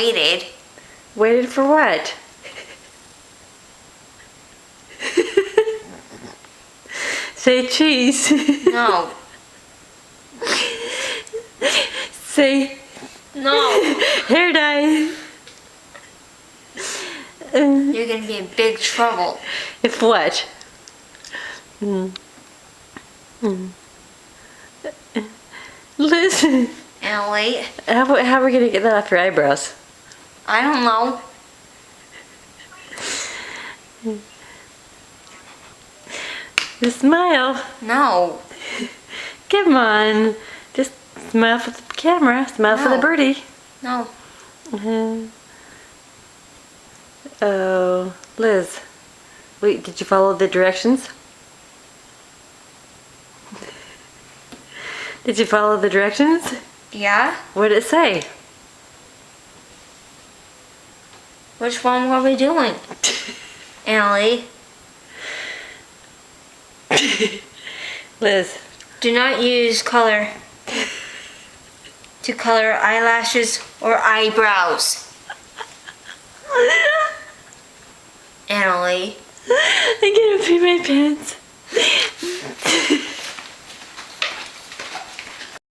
Waited. Waited for what? Say cheese. No. Say No. hair dye. You're gonna be in big trouble. If what? Listen. Emily, How are we gonna get that off your eyebrows? I don't know. Just smile. No. Come on. Just smile for the camera. Smile for the No. birdie. No. Oh, Liz. Wait, did you follow the directions? Did you follow the directions? Yeah? What did it say? Which one were we doing? Emily, Liz. do not use color to color eyelashes or eyebrows. Emily. I can't pee my pants.